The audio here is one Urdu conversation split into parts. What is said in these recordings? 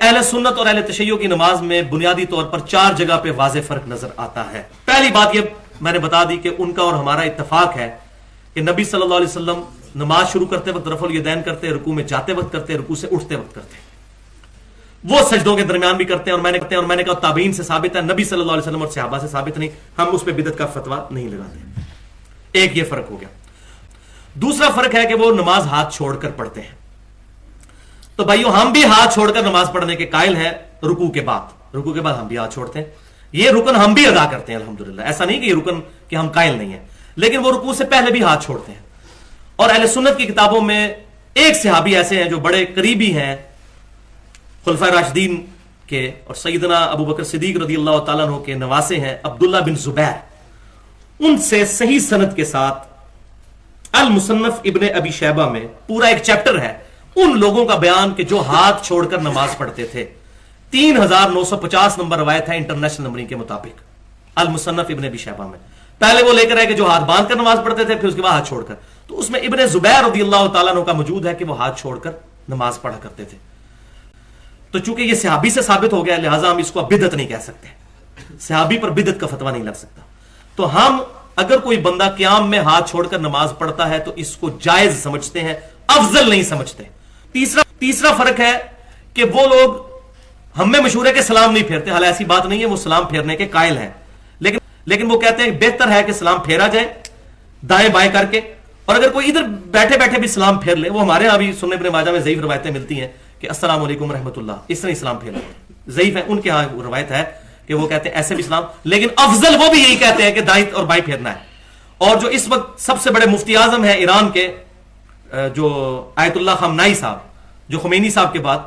اہل سنت اور اہل تشیع کی نماز میں بنیادی طور پر 4 جگہ پہ واضح فرق نظر آتا ہے. پہلی بات یہ میں نے بتا دی کہ ان کا اور ہمارا اتفاق ہے کہ نبی صلی اللہ علیہ وسلم نماز شروع کرتے وقت رفع الیدین کرتے، رکوع میں جاتے وقت کرتے، رکوع سے اٹھتے وقت کرتے، وہ سجدوں کے درمیان بھی کرتے ہیں. اور میں نے کہا تابعین سے ثابت ہے، نبی صلی اللہ علیہ وسلم اور صحابہ سے ثابت نہیں. ہم اس پہ بدعت کا فتویٰ نہیں لگاتے. ایک یہ فرق ہو گیا. دوسرا فرق ہے کہ وہ نماز ہاتھ چھوڑ کر پڑھتے ہیں. تو بھائیو ہم بھی ہاتھ چھوڑ کر نماز پڑھنے کے قائل ہیں. رکوع کے بعد ہم بھی ہاتھ چھوڑتے ہیں. یہ رکن ہم بھی ادا کرتے ہیں الحمدللہ. ایسا نہیں کہ یہ رکن کہ ہم قائل نہیں ہیں، لیکن وہ رکوع سے پہلے بھی ہاتھ چھوڑتے ہیں. اور اہل سنت کی کتابوں میں ایک صحابی ایسے ہیں جو بڑے قریبی ہیں خلفائے راشدین کے اور سیدنا ابو بکر صدیق رضی اللہ تعالیٰ عنہ کے نواسے ہیں، عبداللہ بن زبیر. ان سے صحیح سند کے ساتھ المصنف ابن ابی شیبہ میں پورا ایک چیپٹر ہے ان لوگوں کا بیان کہ جو ہاتھ چھوڑ کر نماز پڑھتے تھے. 3950 نمبر روایت ہے انٹرنیشنل نمبرنگ کے مطابق المصنف ابن ابی شیبہ میں. پہلے وہ لے کر آئے کہ جو ہاتھ باندھ کر نماز پڑھتے تھے، پھر اس کے بعد ہاتھ چھوڑ کر. تو اس میں ابن زبیر رضی اللہ تعالیٰ عنہ کا موجود ہے کہ وہ ہاتھ چھوڑ کر نماز پڑھا کرتے تھے. تو چونکہ یہ صحابی سے ثابت ہو گیا، لہٰذا ہم اس کو بدعت نہیں کہہ سکتے. صحابی پر بدعت کا فتویٰ نہیں لگ سکتا. تو ہم اگر کوئی بندہ قیام میں ہاتھ چھوڑ کر نماز پڑھتا ہے تو اس کو جائز سمجھتے ہیں، افضل نہیں سمجھتے. تیسرا فرق ہے کہ وہ لوگ ہم میں مشہور ہے کہ سلام نہیں پھیرتے. حالانکہ ایسی بات نہیں ہے، وہ سلام پھیرنے کے قائل ہیں، لیکن وہ کہتے ہیں بہتر ہے کہ سلام پھیرا جائے دائیں بائیں کر کے، اور اگر کوئی ادھر بیٹھے بیٹھے بھی سلام پھیر لے. وہ ہمارے ہاں بھی سنن ابن ماجہ میں ضعیف روایتیں ملتی ہیں کہ السلام علیکم رحمۃ اللہ، اس طرح اسلام پھیرنا ضعیف ہے. ان کے ہاں روایت ہے کہ وہ کہتے ہیں ایسے بھی اسلام، لیکن افضل وہ بھی یہی کہتے ہیں کہ دائیں اور بائیں پھیرنا ہے. اور جو اس وقت سب سے بڑے مفتی اعظم ہیں ایران کے، جو آیت اللہ خامنائی صاحب، جو خمینی صاحب کے بعد،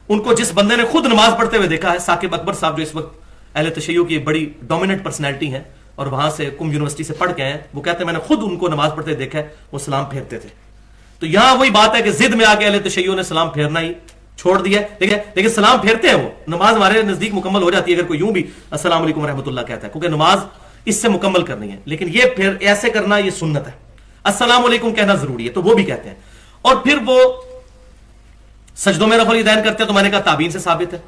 ان کو جس بندے نے خود نماز پڑھتے ہوئے دیکھا ہے، ثاقب اکبر صاحب، جو اس وقت اہل تشیع کی بڑی ڈومیننٹ پرسنالٹی ہیں اور وہاں سے کم یونیورسٹی سے پڑھ کے ہیں، وہ کہتے ہیں میں نے خود ان کو نماز پڑھتے دیکھا ہے، وہ سلام پھیرتے تھے. تو یہاں وہی بات ہے کہ ضد میں آ کے اہل تشیع نے سلام پھیرنا ہی چھوڑ دیا ہے. لیکن سلام پھیرتے ہیں، وہ نماز ہمارے نزدیک مکمل ہو جاتی ہے اگر کوئی یوں بھی السلام علیکم رحمۃ اللہ کہتا ہے، کیونکہ نماز اس سے مکمل کرنی ہے. لیکن یہ پھر ایسے کرنا یہ سنت ہے. السلام علیکم کہنا ضروری ہے، تو وہ بھی کہتے ہیں. اور پھر وہ سجدوں میں رفع الیدین کرتے ہیں، تو میں نے کہا تابعین سے ثابت ہے.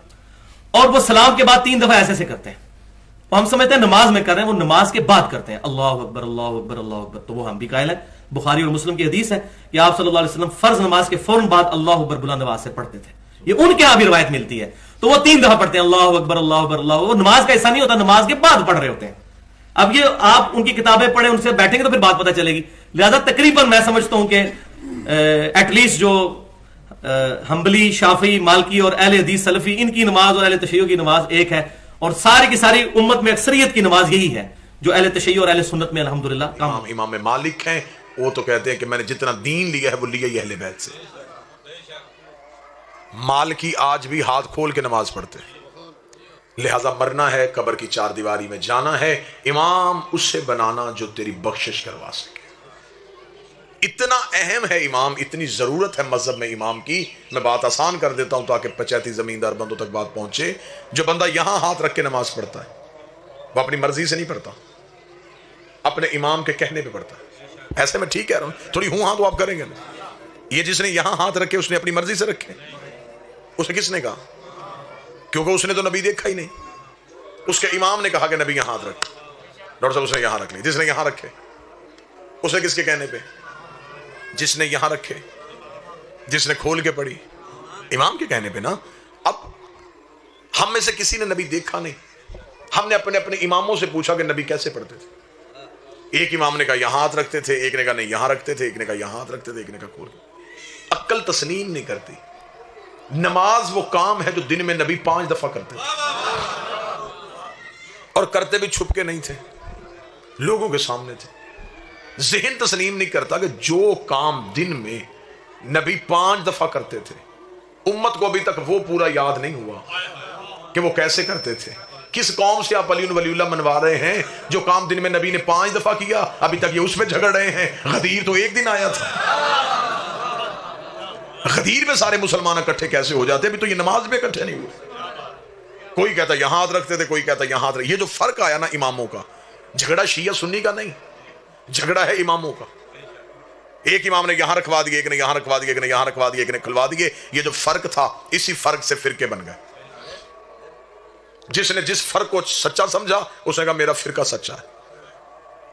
اور وہ سلام کے بعد 3 دفعہ ایسے سے کرتے ہیں. تو ہم سمجھتے ہیں نماز میں کر رہے ہیں، وہ نماز کے بعد کرتے ہیں اللہ اکبر اللہ اکبر اللہ اکبر. تو وہ ہم بھی قائل ہیں. بخاری اور مسلم کی حدیث ہے کہ آپ صلی اللہ علیہ وسلم فرض نماز کے فوراً بعد اللہ اکبر بلند آواز سے پڑھتے تھے. یہ ان کے یہاں بھی روایت ملتی ہے. تو وہ 3 دفعہ پڑھتے ہیں اللہ اکبر اللہ اکبر اللہ. وہ نماز کا حصہ نہیں ہوتا، نماز کے بعد پڑھ رہے ہوتے ہیں. اب یہ آپ ان کی کتابیں پڑھیں، ان سے بیٹھیں گے تو پھر بات پتہ چلے گی. لہذا تقریباً میں سمجھتا ہوں کہ ایٹ لیسٹ جو حنبلی، شافعی، مالکی اور اہل حدیث سلفی، ان کی نماز اور اہل تشیع کی نماز ایک ہے. اور ساری کی ساری امت میں اکثریت کی نماز یہی ہے جو اہل تشیع اور اہل سنت میں الحمدللہ کام. امام مالک ہیں، وہ تو کہتے ہیں کہ میں نے جتنا دین لیا ہے وہ لیا ہی اہل بیت سے. مالکی آج بھی ہاتھ کھول کے نماز پڑھتے ہیں. لہذا مرنا ہے، قبر کی 4 دیواری میں جانا ہے، امام اس سے بنانا جو تیری بخشش کروا سکے. اتنا اہم ہے امام، اتنی ضرورت ہے مذہب میں امام کی. میں بات آسان کر دیتا ہوں تاکہ پچیتی زمیندار بندوں تک بات پہنچے. جو بندہ یہاں ہاتھ رکھ کے نماز پڑھتا ہے وہ اپنی مرضی سے نہیں پڑھتا، اپنے امام کے کہنے پہ پڑھتا ہے. ایسے میں ٹھیک کہہ رہا ہوں، تھوڑی ہوں ہاں تو آپ کریں گے نا. یہ جس نے یہاں ہاتھ رکھے اس نے اپنی مرضی سے رکھے. اسے کس نے کہا؟ کیونکہ اس نے تو نبی دیکھا ہی نہیں. اس کے امام نے کہا کہ نبی یہاں ہاتھ رکھ. ڈاکٹر صاحب اس نے یہاں رکھ لی. جس نے یہاں رکھے اسے کس کے کہنے پہ؟ جس نے یہاں رکھے، جس نے کھول کے پڑھی، امام کے کہنے پہ نا. اب ہم میں سے کسی نے نبی دیکھا نہیں، ہم نے اپنے اپنے اماموں سے پوچھا کہ نبی کیسے پڑھتے تھے. ایک امام نے کہا یہاں ہاتھ رکھتے تھے، ایک نے کہا نہیں یہاں رکھتے تھے، ایک نے کہا یہاں ہاتھ رکھتے تھے، ایک نے کہا کھول. عقل تسلیم نہیں کرتی. نماز وہ کام ہے جو دن میں نبی 5 دفعہ کرتے تھے، اور کرتے بھی چھپ کے نہیں تھے، لوگوں کے سامنے تھے. ذہن تسلیم نہیں کرتا کہ جو کام دن میں نبی 5 دفعہ کرتے تھے، امت کو ابھی تک وہ پورا یاد نہیں ہوا کہ وہ کیسے کرتے تھے. کس قوم سے آپ ولی اللہ منوا رہے ہیں جو کام دن میں نبی نے 5 دفعہ کیا، ابھی تک یہ اس پہ جھگڑ رہے ہیں. غدیر تو ایک دن آیا تھا، غدیر میں سارے مسلمان اکٹھے کیسے ہو جاتے؟ ابھی تو یہ نماز میں اکٹھے نہیں ہوئے. کوئی کہتا یہاں ہاتھ رکھتے تھے، کوئی کہتا یہاں ہاتھ رکھتے. یہ جو فرق آیا نا اماموں کا، جھگڑا شیعہ سنی کا نہیں، جھگڑا ہے اماموں کا. ایک امام نے یہاں رکھوا دیے، ایک نے یہاں رکھوا دیے، ایک نے یہاں رکھوا دیے، ایک نے کھلوا دیے. یہ جو فرق تھا اسی فرق سے فرقے بن گئے. جس نے جس فرق کو سچا سمجھا اس نے کہا میرا فرقہ سچا ہے.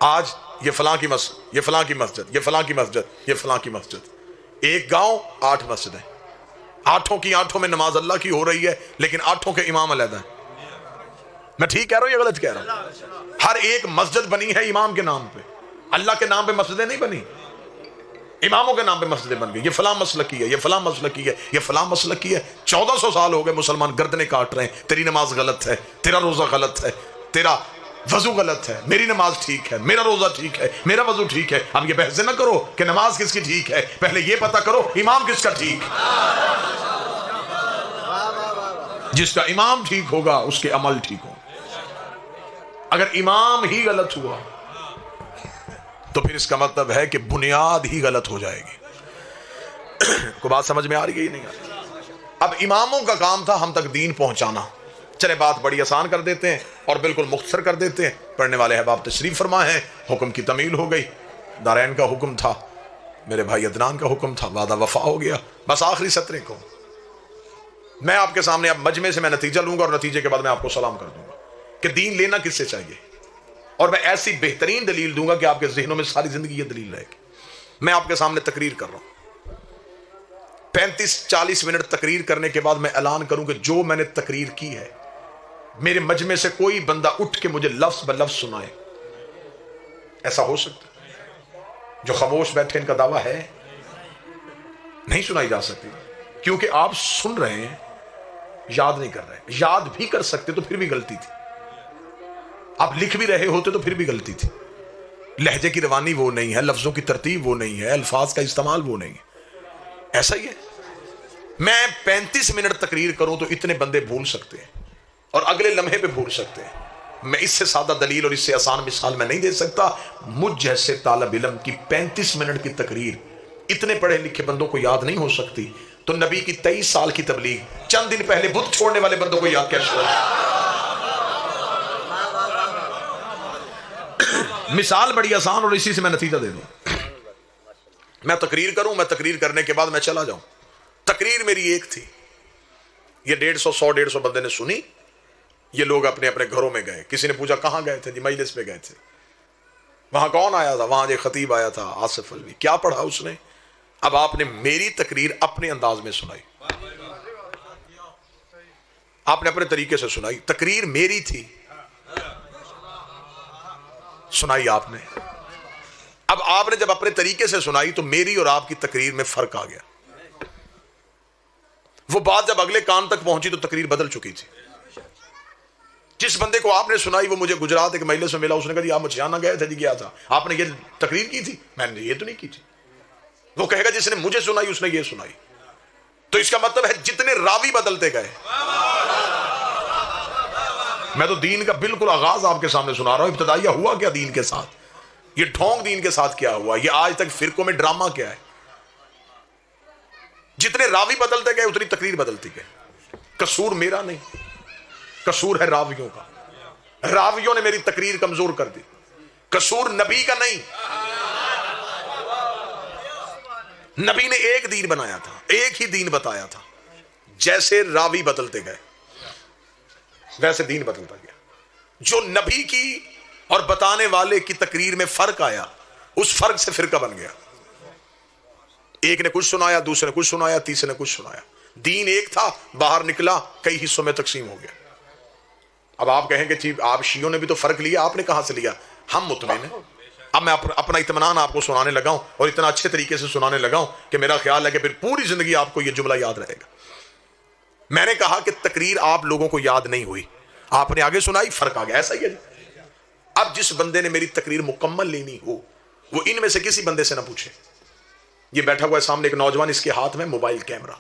آج یہ فلاں کی مسجد، یہ فلاں کی مسجد، یہ فلاں کی مسجد، یہ فلاں کی مسجد، ایک گاؤں 8 مسجدیں، 8 کی 8 میں نماز اللہ کی ہو رہی ہے، لیکن 8 کے امام علیحدہ ہیں. میں ٹھیک کہہ رہا ہوں یا غلط کہہ رہا ہوں؟ ہر ایک مسجد بنی ہے امام کے نام پہ، اللہ کے نام پہ مسجدیں نہیں بنی، اماموں کے نام پہ مسجدیں بن گئی. یہ فلاں مسلک کی ہے، یہ فلاں مسلک کی ہے، یہ فلاں مسلک کی ہے. 1400 سال ہو گئے مسلمان گردنیں کاٹ رہے ہیں، تیری نماز غلط ہے، تیرا روزہ غلط ہے، تیرا وضو غلط ہے، میری نماز ٹھیک ہے، میرا روزہ ٹھیک ہے، میرا وضو ٹھیک ہے. اب یہ بحث نہ کرو کہ نماز کس کی ٹھیک ہے، پہلے یہ پتہ کرو امام کس کا ٹھیک. جس کا امام ٹھیک ہوگا اس کے عمل ٹھیک ہوں. اگر امام ہی غلط ہوا تو پھر اس کا مطلب ہے کہ بنیاد ہی غلط ہو جائے گی. کو بات سمجھ میں آ رہی ہے یا نہیں آ رہی؟ اب اماموں کا کام تھا ہم تک دین پہنچانا. چلے بات بڑی آسان کر دیتے ہیں اور بالکل مختصر کر دیتے ہیں. پڑھنے والے احباب تشریف فرما ہیں. حکم کی تمیل ہو گئی، دارین کا حکم تھا، میرے بھائی عدنان کا حکم تھا، وعدہ وفا ہو گیا. بس آخری سطرے کو میں آپ کے سامنے اب مجمع سے میں نتیجہ لوں گا اور نتیجے کے بعد میں آپ کو سلام کر دوں گا کہ دین لینا کس سے چاہیے، اور میں ایسی بہترین دلیل دوں گا کہ آپ کے ذہنوں میں ساری زندگی یہ دلیل رہے گی. میں آپ کے سامنے تقریر کر رہا ہوں، 35-40 منٹ تقریر کرنے کے بعد میں اعلان کروں کہ جو میں نے تقریر کی ہے میرے مجمع سے کوئی بندہ اٹھ کے مجھے لفظ بلفظ سنائے. ایسا ہو سکتا ہے؟ جو خاموش بیٹھے ان کا دعویٰ ہے نہیں سنائی جا سکتی، کیونکہ آپ سن رہے ہیں، یاد نہیں کر رہے. یاد بھی کر سکتے تو پھر بھی غلطی تھی، آپ لکھ بھی رہے ہوتے تو پھر بھی غلطی تھی. لہجے کی روانی وہ نہیں ہے، لفظوں کی ترتیب وہ نہیں ہے، الفاظ کا استعمال وہ نہیں ہے. ایسا ہی ہے. میں 35 منٹ تقریر کروں تو اتنے بندے بھول سکتے ہیں اور اگلے لمحے پہ بھول سکتے ہیں. میں اس سے سادہ دلیل اور اس سے آسان مثال میں نہیں دے سکتا. مجھ جیسے طالب علم کی 35 منٹ کی تقریر اتنے پڑھے لکھے بندوں کو یاد نہیں ہو سکتی، تو نبی کی 23 سال کی تبلیغ چند دن پہلے بت چھوڑنے والے بندوں کو یاد کیسے ہو؟ مثال بڑی آسان اور اسی سے میں نتیجہ دے دوں. میں تقریر کروں، میں تقریر کرنے کے بعد میں چلا جاؤں. تقریر میری ایک تھی، یہ 150 بندے نے سنی. یہ لوگ اپنے اپنے گھروں میں گئے. کسی نے پوچھا کہاں گئے تھے؟ جی مجلس پہ گئے تھے. وہاں کون آیا تھا؟ وہاں جو خطیب آیا تھا آصف الوی. کیا پڑھا اس نے؟ اب آپ نے میری تقریر اپنے انداز میں سنائی، آپ نے اپنے طریقے سے سنائی. تقریر میری تھی، سنائی آپ نے. اب آپ نے جب اپنے طریقے سے سنائی تو میری اور آپ کی تقریر میں فرق آ گیا. وہ بات جب اگلے کان تک پہنچی تو تقریر بدل چکی تھی. جس بندے کو آپ نے سنائی وہ مجھے گجرات ایک مجلس میں ملا. اس نے کہا جی آپ مچھیانہ گئے تھے؟ جی گیا تھا. آپ نے یہ تقریر کی تھی؟ میں نے یہ تو نہیں کی تھی. وہ کہے گا جس نے مجھے سنائی اس نے یہ سنائی. تو اس کا مطلب ہے جتنے راوی بدلتے گئے. میں تو دین کا بالکل آغاز آپ کے سامنے سنا رہا ہوں. ابتدائیہ ہوا کیا دین کے ساتھ، یہ ڈھونگ دین کے ساتھ کیا ہوا، یہ آج تک فرقوں میں ڈرامہ کیا ہے. جتنے راوی بدلتے گئے اتنی تقریر بدلتی گئے. قصور میرا نہیں، قصور ہے راویوں کا. راویوں نے میری تقریر کمزور کر دی. قصور نبی کا نہیں. نبی نے ایک دین بنایا تھا، ایک ہی دین بتایا تھا. جیسے راوی بدلتے گئے ویسے دین بدلتا گیا. جو نبی کی اور بتانے والے کی تقریر میں فرق آیا، اس فرق سے فرقہ بن گیا. ایک نے کچھ سنایا، دوسرے نے کچھ سنایا، تیسرے نے کچھ سنایا. دین ایک تھا، باہر نکلا، کئی حصوں میں تقسیم ہو گیا. اب آپ کہیں کہ آپ شیعوں نے بھی تو فرق لیا، آپ نے کہاں سے لیا؟ ہم مطمئن ہیں. اب میں اپنا اطمینان آپ کو سنانے لگا ہوں اور اتنا اچھے طریقے سے سنانے لگا ہوں کہ میرا خیال ہے کہ پھر پوری زندگی آپ کو یہ جملہ یاد رہے گا. میں نے کہا کہ تقریر آپ لوگوں کو یاد نہیں ہوئی، آپ نے آگے سنائی، فرق آ گیا. ایسا ہی ہے. اب جس بندے نے میری تقریر مکمل لینی ہو وہ ان میں سے کسی بندے سے نہ پوچھے. یہ بیٹھا ہوا ہے سامنے ایک نوجوان، اس کے ہاتھ میں موبائل کیمرہ.